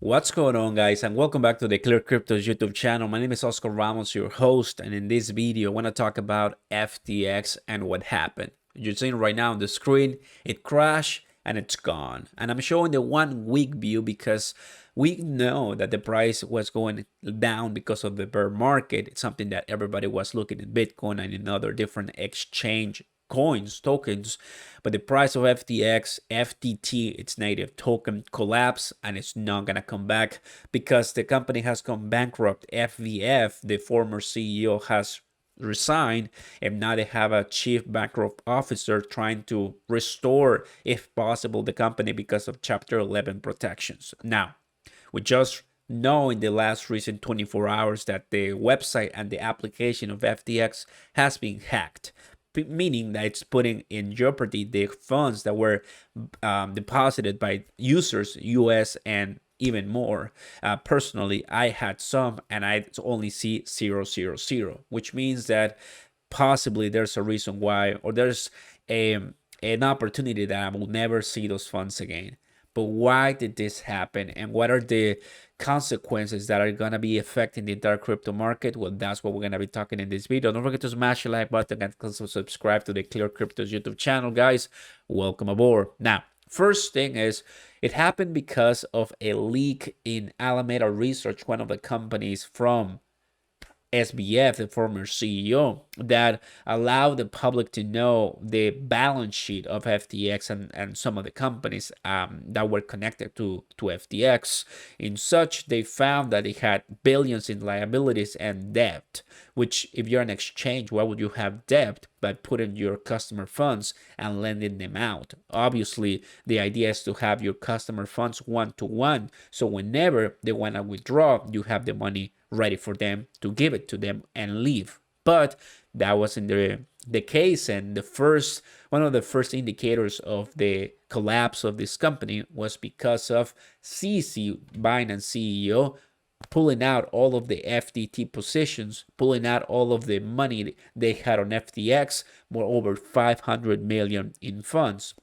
What's going on, guys, and welcome back to the ClearCryptos YouTube channel. My name is Oscar Ramos, your host, and in this video, I want to talk about FTX and what happened. You're seeing right now on the screen, it crashed and it's gone. And I'm showing the 1 week view because we know that the price was going down because of the bear market. It's something that everybody was looking at Bitcoin and in other different exchange tokens, but the price of FTX, FTT, its native token, collapsed and it's not gonna come back because the company has gone bankrupt. FVF, the former CEO, has resigned, and now they have a chief bankrupt officer trying to restore, if possible, the company because of Chapter 11 protections. Now, we just know in the last recent 24 hours that the website and the application of FTX has been hacked, meaning that it's putting in jeopardy the funds that were deposited by users, US and even more. Personally, I had some and I only see 000, which means that possibly there's a reason why, or there's an opportunity that I will never see those funds again. But why did this happen, and what are the consequences that are going to be affecting the entire crypto market? Well, that's what we're going to be talking in this video. Don't forget to smash the like button and also subscribe to the ClearCryptos YouTube channel, guys. Welcome aboard. Now, first thing is, it happened because of a leak in Alameda Research, one of the companies from SBF, the former CEO, that allowed the public to know the balance sheet of FTX and some of the companies that were connected to FTX. In such, they found that it had billions in liabilities and debt, which if you're an exchange, why would you have debt but putting your customer funds and lending them out? Obviously, the idea is to have your customer funds one-to-one, so whenever they want to withdraw, you have the money ready for them to give it to them and leave. But that wasn't the case, and one of the first indicators of the collapse of this company was because of CC, Binance CEO, pulling out all of the FTT positions, pulling out all of the money they had on FTX, more over 500 million in funds.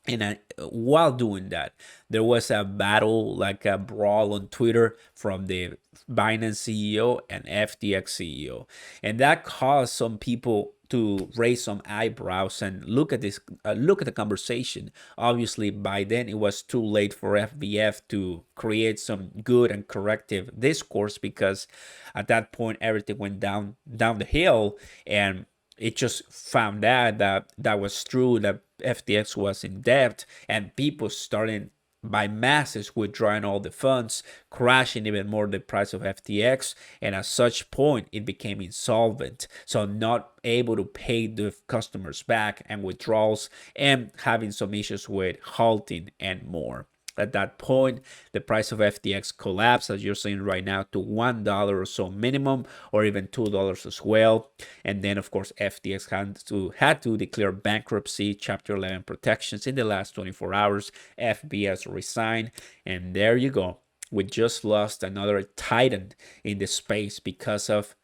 And while doing that, there was a battle, like a brawl on Twitter from the Binance CEO and FTX CEO. And that caused some people to raise some eyebrows and look at the conversation. Obviously, by then it was too late for FBF to create some good and corrective discourse, because at that point everything went down the hill, and it just found out that that was true, that FTX was in debt, and people started by masses withdrawing all the funds, crashing even more the price of FTX, and at such point it became insolvent, so not able to pay the customers back, and withdrawals, and having some issues with halting and more. At that point, the price of FTX collapsed, as you're seeing right now, to $1 or so minimum, or even $2 as well. And then, of course, FTX had to declare bankruptcy, Chapter 11 protections in the last 24 hours. FBS resigned, and there you go. We just lost another titan in the space because of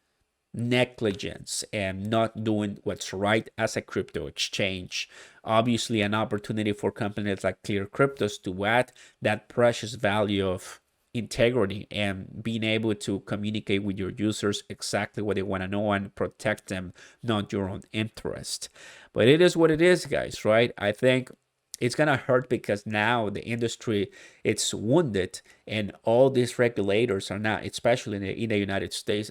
negligence and not doing what's right as a crypto exchange. Obviously, an opportunity for companies like ClearCryptos to add that precious value of integrity and being able to communicate with your users exactly what they want to know and protect them, not your own interest. But it is what it is, guys, right? I think it's gonna hurt because now the industry, it's wounded, and all these regulators are now, especially in the United States,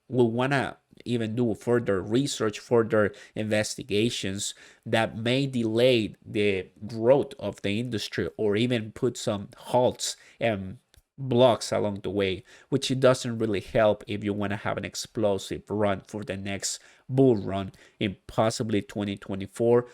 will want to even do further research, further investigations that may delay the growth of the industry, or even put some halts and blocks along the way, which it doesn't really help if you want to have an explosive run for the next bull run in possibly 2024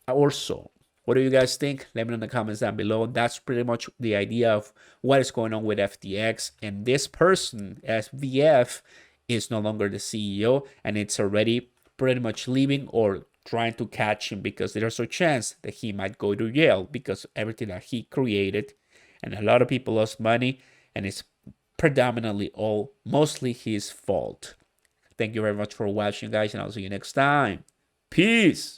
or so. What do you guys think? Let me know in the comments down below. That's pretty much the idea of what is going on with FTX. And this person, SVF, is no longer the CEO, and it's already pretty much leaving or trying to catch him, because there's a chance that he might go to jail because everything that he created, and a lot of people lost money, and it's predominantly mostly his fault. Thank you very much for watching, guys, and I'll see you next time. Peace.